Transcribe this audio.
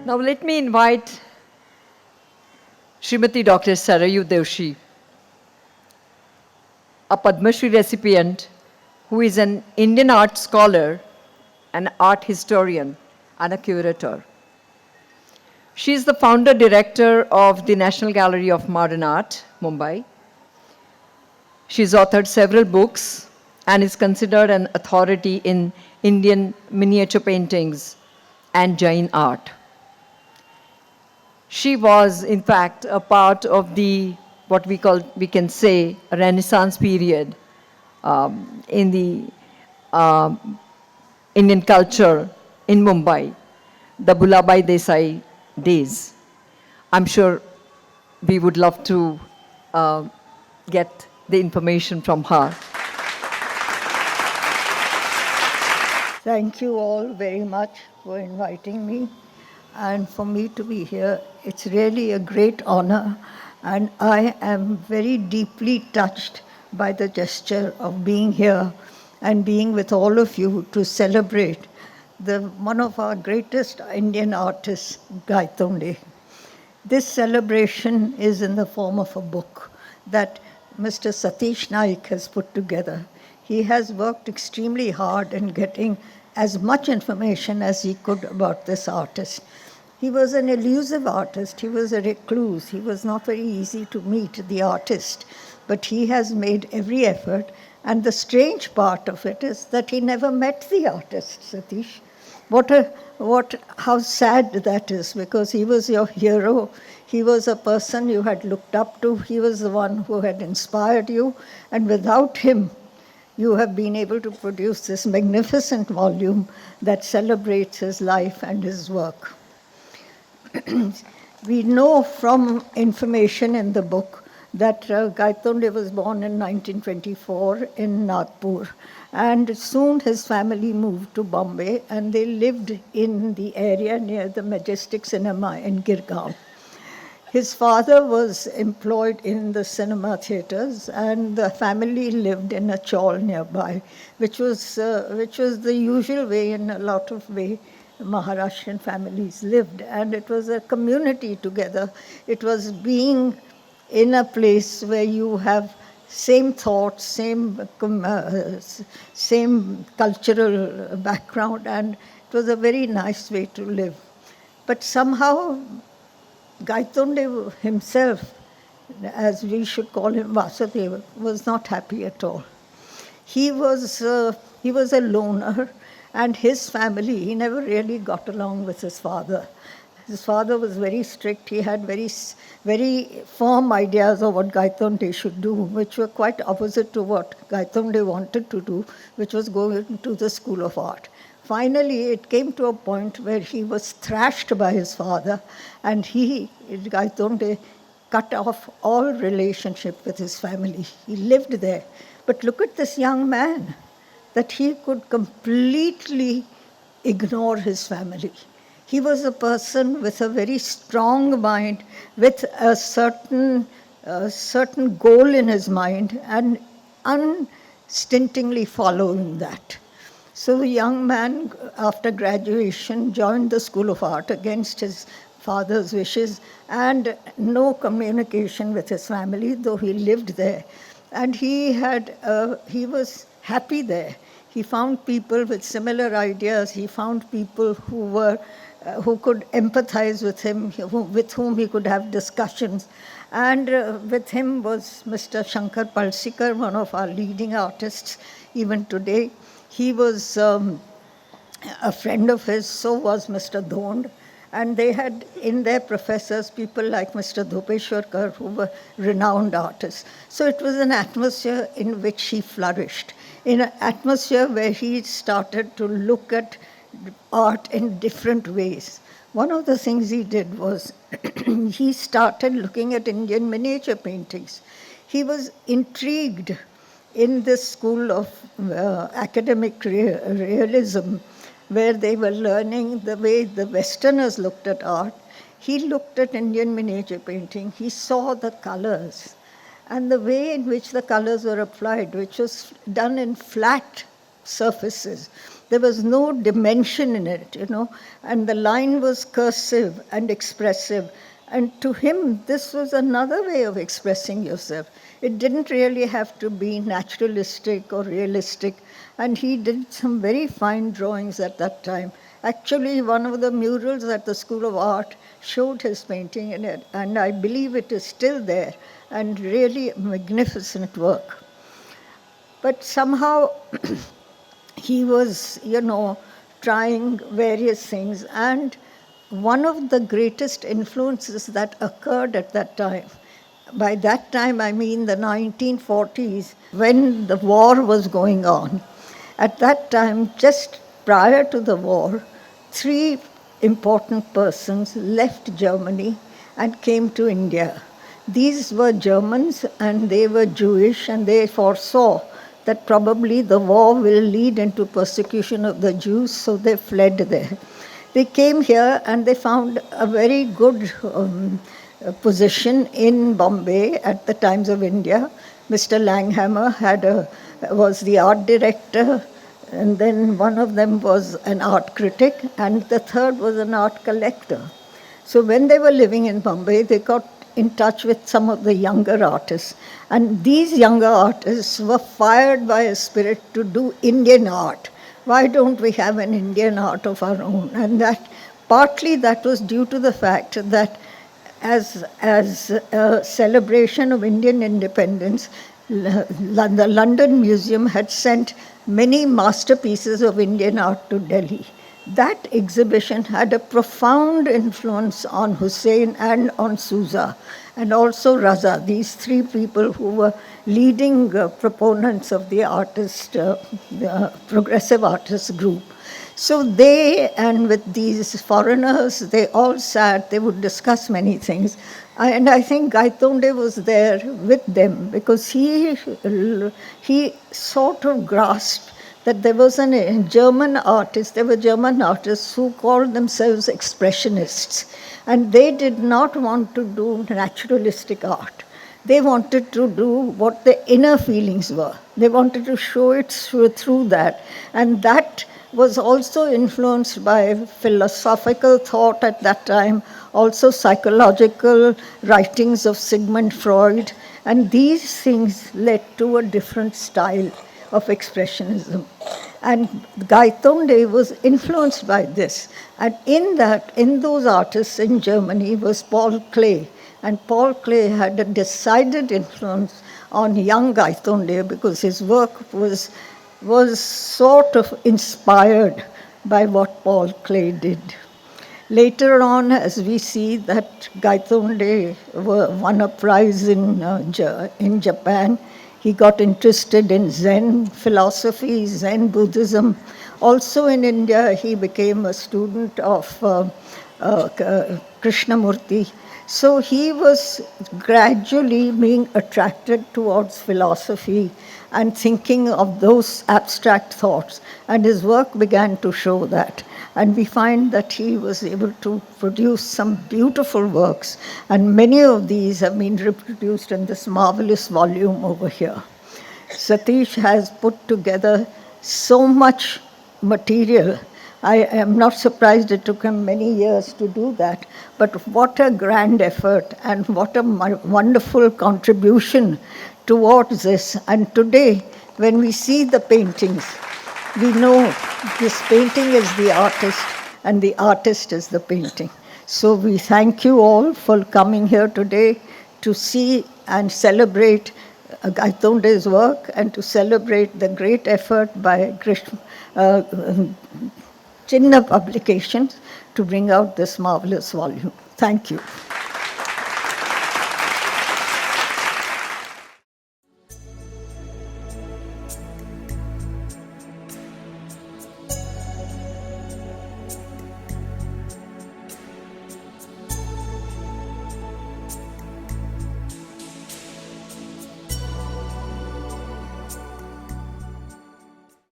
Now let me invite Srimati Dr. Saryu Doshi, a Padma Shri recipient who is an Indian art scholar, an art historian, and a curator. She is the founder director of the National Gallery of Modern Art, Mumbai. She's authored several books and is considered an authority in Indian miniature paintings and Jain art. She was, in fact, a part of the, what we can say, a Renaissance period in the Indian culture in Mumbai, the Bhulabai Desai days. I'm sure we would love to get the information from her. Thank you all very much for inviting me and for me to be here. It's really a great honor, and I am very deeply touched by the gesture of being here and being with all of you to celebrate one of our greatest Indian artists, Gaitonde. This celebration is in the form of a book that Mr. Satishnaik has put together. He has worked extremely hard in getting as much information as he could about this artist. He was an elusive artist. He was a recluse. He was not very easy to meet, the artist. But he has made every effort. And the strange part of it is that he never met the artist, Satish. How sad that is, because he was your hero. He was a person you had looked up to. He was the one who had inspired you. And without him, you have been able to produce this magnificent volume that celebrates his life and his work. We know from information in the book that Gaitonde was born in 1924 in Nagpur, and soon his family moved to Bombay, and they lived in the area near the Majestic Cinema in Girgaon. His father was employed in the cinema theaters, and the family lived in a chawl nearby, which was the usual way in a lot of ways Maharashtrian families lived, and it was a community together. It was being in a place where you have same thoughts, same cultural background, and it was a very nice way to live. But somehow Gaitonde himself, as we should call him Vasudev, was not happy at all. He was a loner, and his family, he never really got along with his father. His father was very strict. He had very, very firm ideas of what Gaitonde should do, which were quite opposite to what Gaitonde wanted to do, which was go into the School of Art. Finally, it came to a point where he was thrashed by his father, and Gaitonde, cut off all relationship with his family. He lived there. But look at this young man, that he could completely ignore his family. He was a person with a very strong mind, with a certain goal in his mind, and unstintingly following that. So the young man, after graduation, joined the School of Art against his father's wishes, and no communication with his family, though he lived there. And he was happy there. He found people with similar ideas. He found people who could empathize with him, with whom he could have discussions. And with him was Mr. Shankar Palsikar, one of our leading artists even today. He was a friend of his, so was Mr. Dhond. And they had in their professors people like Mr. Dhupeshwarkar, who were renowned artists. So it was an atmosphere in which he flourished, in an atmosphere where he started to look at art in different ways. One of the things he did was he started looking at Indian miniature paintings. He was intrigued in this school of academic realism, where they were learning the way the Westerners looked at art. He looked at Indian miniature painting. He saw the colors and the way in which the colors were applied, which was done in flat surfaces. There was no dimension in it, and the line was cursive and expressive. And to him, this was another way of expressing yourself. It didn't really have to be naturalistic or realistic. And he did some very fine drawings at that time. Actually, one of the murals at the School of Art showed his painting in it, and I believe it is still there, and really magnificent work. But somehow he was, trying various things. And one of the greatest influences that occurred at that time, by that time I mean the 1940s, when the war was going on. At that time, just prior to the war, 3 important persons left Germany and came to India. These were Germans and they were Jewish, and they foresaw that probably the war will lead into persecution of the Jews, so they fled there. They came here and they found a very good position in Bombay at the Times of India. Mr. Langhammer was the art director, and then one of them was an art critic, and the third was an art collector. So when they were living in Bombay, they got in touch with some of the younger artists. And these younger artists were fired by a spirit to do Indian art. Why don't we have an Indian art of our own? And partly that was due to the fact that as a celebration of Indian independence, the London Museum had sent many masterpieces of Indian art to Delhi. That exhibition had a profound influence on Hussain and on Souza, and also Raza, these 3 people who were leading proponents of the progressive artist group. So they, and with these foreigners, they all sat, they would discuss many things. And I think Gaitonde was there with them because he sort of grasped that there was a German artist, there were German artists who called themselves expressionists, and they did not want to do naturalistic art. They wanted to do what the inner feelings were. They wanted to show it through that, and that was also influenced by philosophical thought at that time, also psychological writings of Sigmund Freud, and these things led to a different style of expressionism. And Gaitonde was influenced by this. And in those artists in Germany was Paul Klee. And Paul Klee had a decided influence on young Gaitonde because his work was sort of inspired by what Paul Klee did. Later on, as we see that Gaitonde won a prize in Japan, he got interested in Zen philosophy, Zen Buddhism. Also in India, he became a student of Krishnamurti. So he was gradually being attracted towards philosophy and thinking of those abstract thoughts. And his work began to show that. And we find that he was able to produce some beautiful works. And many of these have been reproduced in this marvelous volume over here. Satish has put together so much material. I am not surprised it took him many years to do that, but what a grand effort and what a wonderful contribution towards this. And today, when we see the paintings, we know this painting is the artist and the artist is the painting. So we thank you all for coming here today to see and celebrate Gaitonde's work and to celebrate the great effort by CHINHA Publications to bring out this marvelous volume. Thank you.